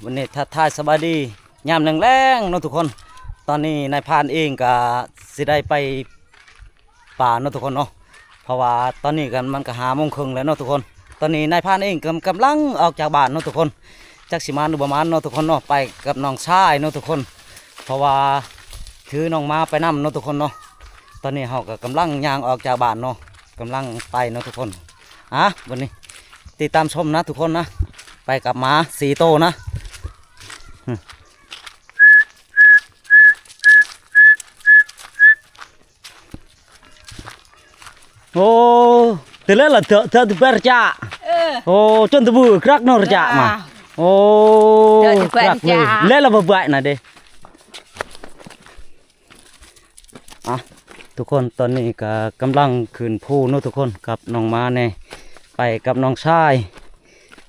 วันนี้ทักทายสบายดียามแรงๆเนาะทุกคนตอนนี้นายพรานเองก็สิได้ไปป่าเนาะทุกคนเนาะเพราะว่าตอนนี้กันมันก็5 โมงครึ่งแล้วเนาะทุกคนตอนนี้นายพรานเองกำลังออกจากบ้านเนาะทุกคนจักสิมาหรือประมาณเนาะทุกคนเนาะไปกับน้องชายเนาะทุกคนเพราะว่าถือน้องมาไปนำเนาะทุกคนเนาะตอนนี้เขาก็กำลังย่างออกจากบ้านเนาะกำลังไปเนาะทุกคนวันนี้ติดตามชมนะทุกคนนะไปกับหมา4 โตวนะโอ้ตื่นแล้วล่ะเธอตื่นเปร์จ้าโอ้จนตะบูครักนอร์จ้ามาโอ้ครักเลยเล่นละบ่อยๆนะเด้ทุกคนตอนนี้ก็กำลังขึ้นภูเนาะทุกคนกับน้องมาเนี่ยไปกับน้องชาย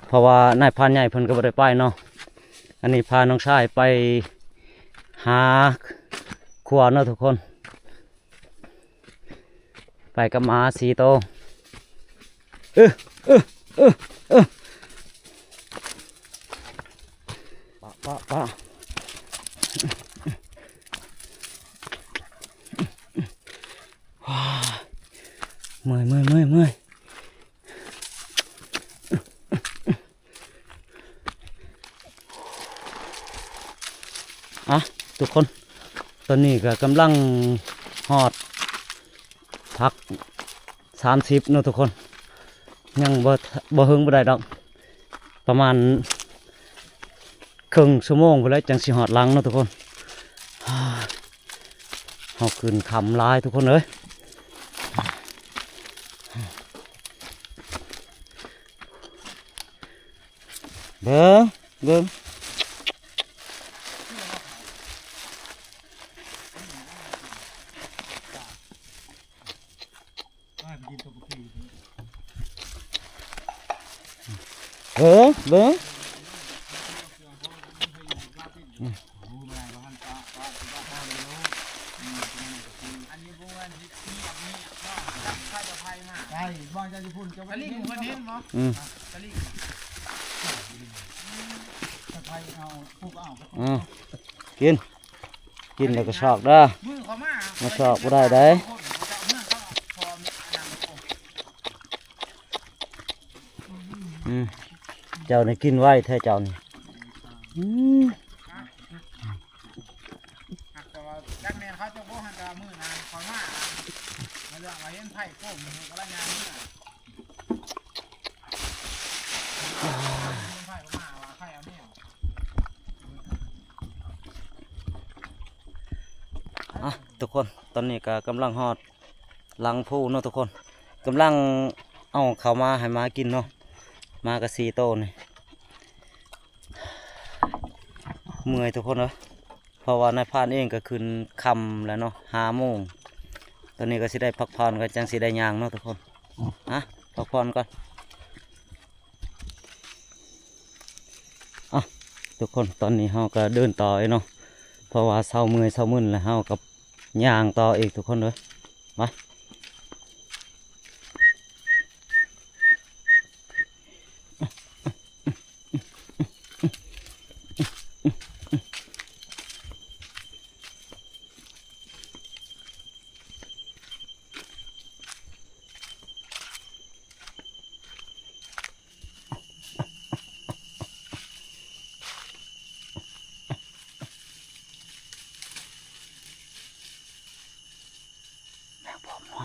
เพราะว่านายพรานใหญ่เพิ่นก็บ่ได้ไปเนาะอันนี้พาน้องชายไปหาขวานเนาะทุกคนไปกับหมา4 โตวป้าเมื่อยทุกคนตอนนี้ก็กำลังหอดพัก30เนาะทุกคนยังบ่หึงบ่ได้ดอกประมาณครึ่งชั่วโมงไปแล้วจังสิหอดหลังเนาะทุกคนเฮาขึ้นคำลายทุกคนเอ้ยเบิ่งกินแล้วก็ชอกเด้อมาชอกบ่ได้เด้เจ้านี่กินไว้แท้เจ้านี่ทุกคนตอนนี้ก็กำลังหอดหลังภูเนาะทุกคนกำลังเอาเข้ามาให้มากินเนาะมากับ4 โตวนี่เมื่อยทุกคนเนาะเพราะว่านายพรานเองก็ขึ้นคำแล้วเนาะ5 โมงตอนนี้ก็สิได้พักผ่อนกันจังสิได้ย่างเนาะทุกคนพักผ่อนก่อนทุกคนตอนนี้เฮาก็เดินต่อเนาะเพราะว่าเช้าเมื่อยเช้ามึนแล้วเฮากับย่างต่ออีกทุกคนเลยมา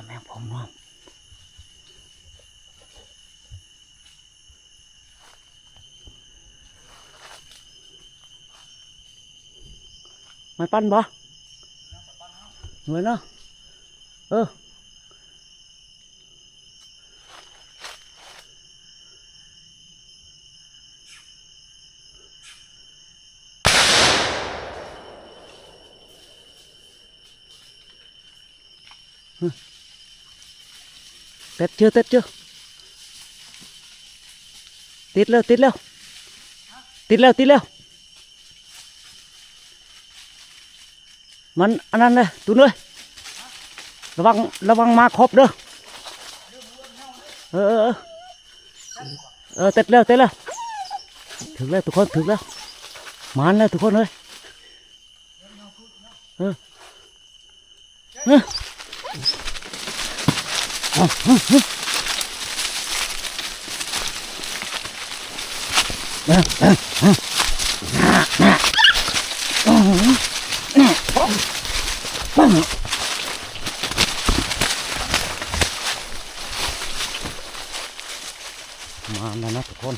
แมงผมน้อมมันปั้นบ่เหมือนเนาะTết chưa tiết leoมันอันนั้นเลยตุ้นเลยระวังมาครบเด้อเต็ดแล้วถึงแล้วทุกคนถึงแล้ว มันแล้วทุกคนเลยเออเออเอาเอามาแล้วนะทุกคน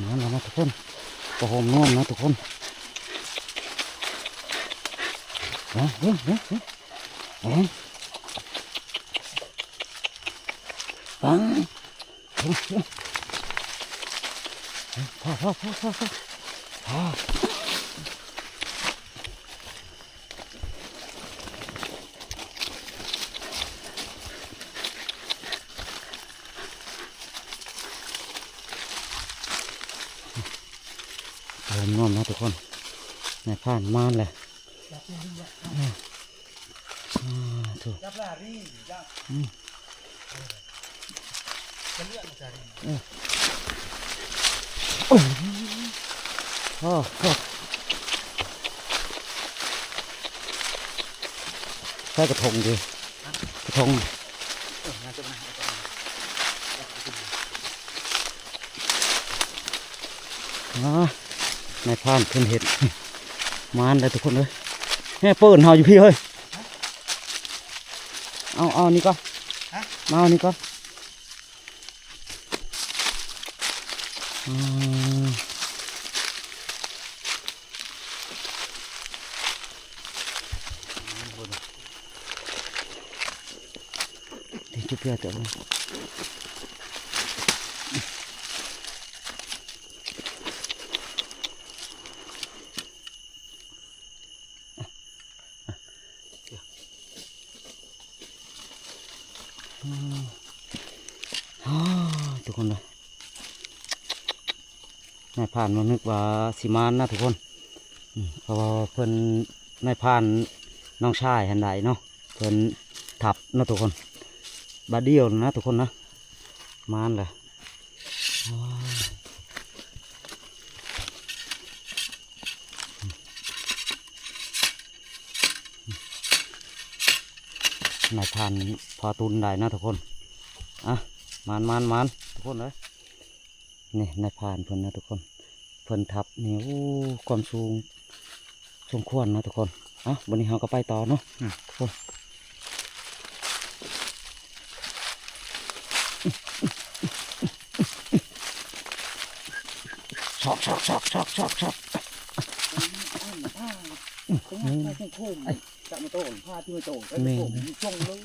มาแล้วนะทุกคนกระโหมน่วมนะทุกคนเฮ้ยเฮ้ยเฮ้ยเฮ้ยฟังพ่อกระโหมน่วมนะทุกคนในผ่านม่านเลยถูกพ่อใส่กระทงดิกระทงในผ่านขึ้นเห็ดมานเลยทุกคนเลยแม่เปิดเฮาอยู่พี่เฮ้ยเอานี่ก่อนมาเอานี่ก่อนเดี๋ยวจุดเพื่อตัวเลยทุกคนเลยนายผ่านมานึกว่าสิมานนะทุกคนเพราะว่าเพิ่นนายผ่านน้องชายหันใดเนาะเพิ่นทับนะทุกคนบาดเดียวนะทุกคนนะมานเลยนายผ่านพอตุนได้นะทุกคนมันทุกคนเลยนี่นายผ่านเพิ่นนะทุกคนเพิ่นทับนี่ความสูงสมควรนะทุกคนวันนี้เราก็ไปต่อเนาะทุกคนชอกจับมาโต้ผ้าที่มาโต้ช่องเลย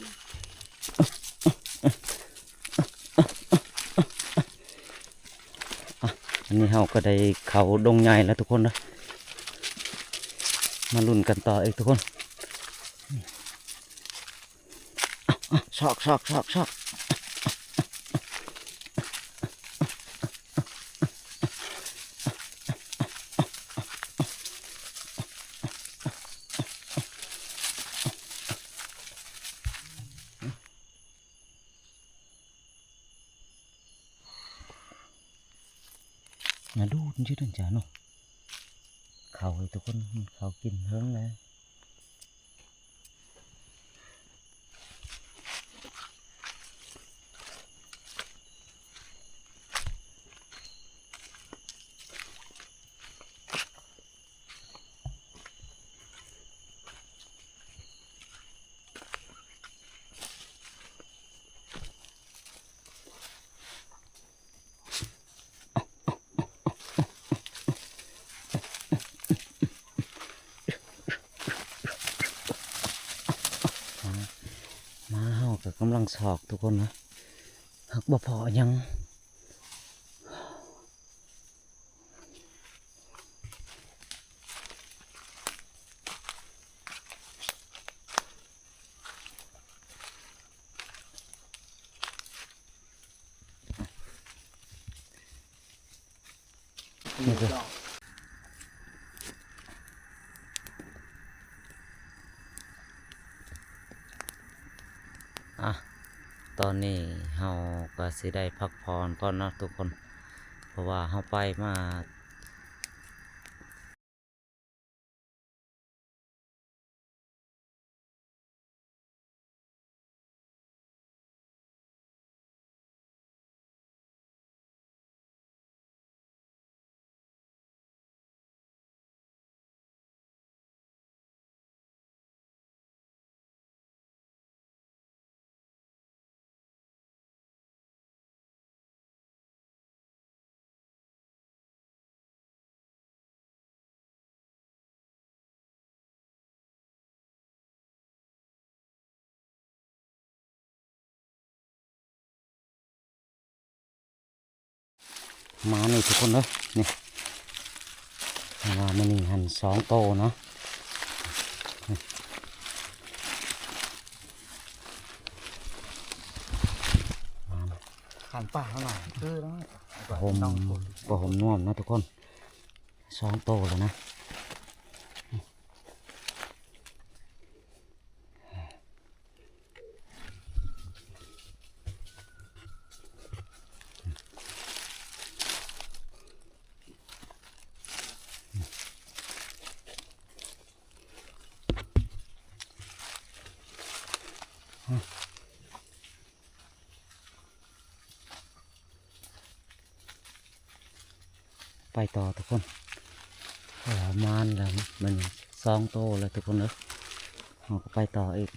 อันนี้เราก็ได้เขาดงใหญ่แล้วทุกคนนะมาลุ้นกันต่ออีกทุกคนชอกมาดูมันชื่อดังจ๋าเนาะเขาทุกคนเขากินเฮิงเลยมาเฮากับกำลังสอกทุกคนนะหักบ่พอยังนี่คือตอนนี้เราก็สิได้พักผ่อนก่อนนะทุกคน ราะว่าเฮาไปมามานี่ทุกคนเลยนี่ว่ามันนี่หัน2 โตเนาะขันป่าเท่าไหร่คือแล้ว ผมก็ผมน่วมนะทุกคน2 โตแล้วนะไปต่อทุกคนประมาณแล้วมัน2 โตแล้วทุกคนเนอะเราก็ไปต่ออีก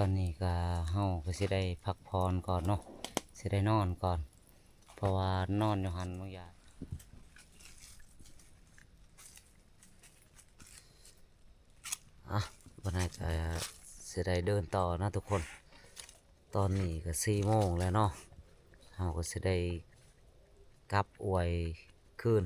ตอนนี้ก็เฮาก็สิได้พักผ่อนก่อนเนาะสิได้นอนก่อนเพราะว่านอนอยู่หันบางอย่างวันนี้จะสิได้เดินต่อนะทุกคนตอนนี้ก็4 โมงแล้วเนาะเฮาก็สิได้กลับอวยคืน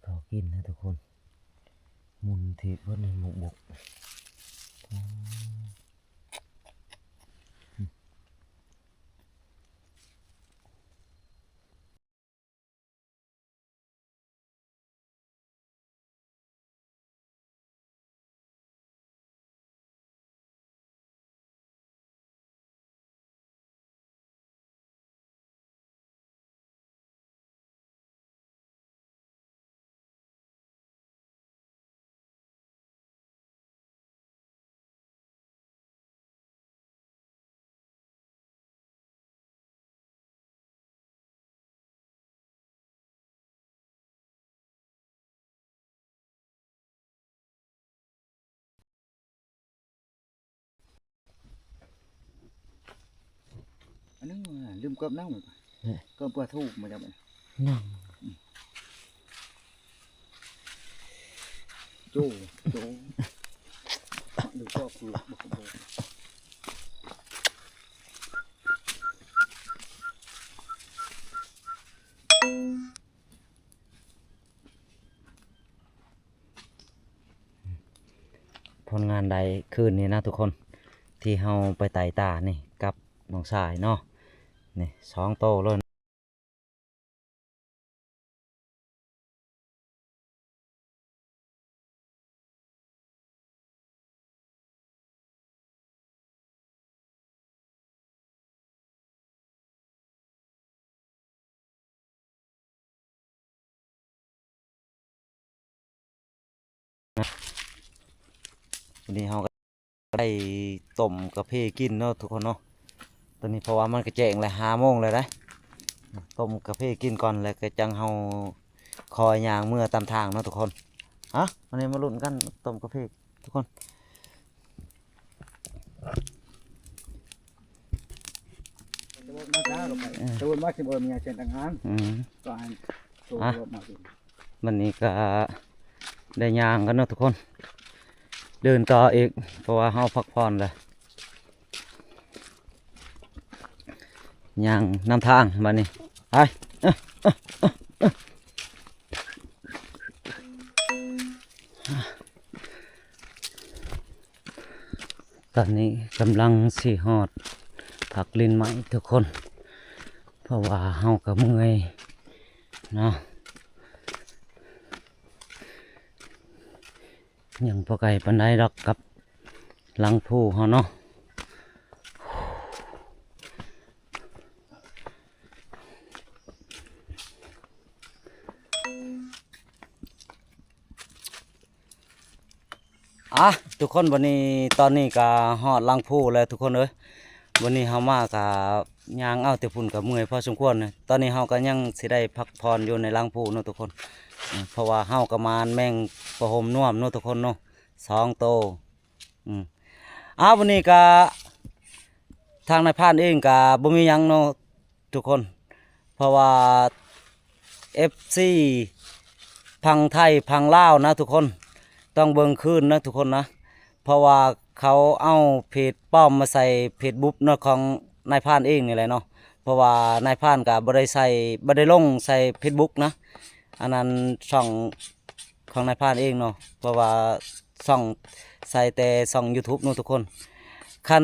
เขากินนะทุกคนมุนทีเพื่อนหมกบกอันนึงลืมเกิบนั่งเกิบปลาทูมาจากไหน นั่ง โจดูก็คือบอกผลงานใดคืนนี้นะทุกคนที่เฮาไปไต่ตานี่กับน้องชายเนาะนี่2 โตเลย วันนี้เราก็ได้ต้มกาแฟกินเนาะทุกคนเนาะตอนนี้เพราะว่ามันก็แจ้งเลย5 โมงเลยนะต้มกาแฟกินก่อนแล้วก็จังเฮาคอยย่างเมื่อตามทางเนาะทุกคนฮะวันนี้มาลุ้นกันต้มกาแฟทุกคน มาช้าลงไปตัวมาสิบมีเช่นต่างหาก อืม ก็ให้ตัวรถมาสิ วันนี้ก็ได้ย่างกันเนาะทุกคน เดินต่ออีกเพราะว่าเฮาพักผ่อนเลยย่างนำทางมานี่ไปตอนนี้กำลังสีหอดผักลิ้นไม้ทุกคน เพราะว่าเฮาก็เมื่อยเนาะยังพอไก่ปันไดดอกกับหลังผู้เฮาเนาะทุกคนวันนี้ตอนนี้ก็ฮอดหลังผู้แล้วทุกคนเอ้ยวันนี้เฮามากับย่างเอาแต่พุ่นกับเมื่อยพอสมควรนะตอนนี้เฮาก็ยังสิได้พักผ่อนอยู่ในหลังผู้เนาะทุกคนเพราะว่าเฮาก็มานแมงประหมน่วมเนาะทุกคนเนาะ2 โตวันนี้ก็ทางนายพรานเองก็บ่มีหยังเนาะทุกคนเพราะว่า FC พังไทยพังลาวนะทุกคนต้องเบิ่งคืนนะทุกคนนะเพราะว่าเขาเอาเพจป้อมมาใส่เพจบุ๊บเนาะของนายพรานเองนี่แหละเนาะเพราะว่านายพรานก็บ่ได้ลงใส่เพจบุ๊กนะอันนั้นช่องของนายพรานเองเนาะเพราะว่าช่องใส่แต่ช่อง YouTube เนาะทุกคนคัน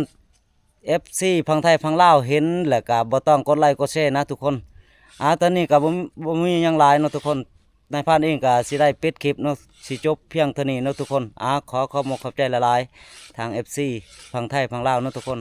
FC พังไทยพังลาวเห็นแล้วก็บ่ต้องกดไลค์กดแชร์นะทุกคนตอนนี้ก็บ่มีหยังหลายเนาะทุกคนนายพรานเองก็สิได้ปิดคลิปเนาะสิจบเพียงเท่านี้เนาะทุกคนขอขอบคุณขอบใจหลายๆทาง FC พังไทยพังลาวเนาะทุกคน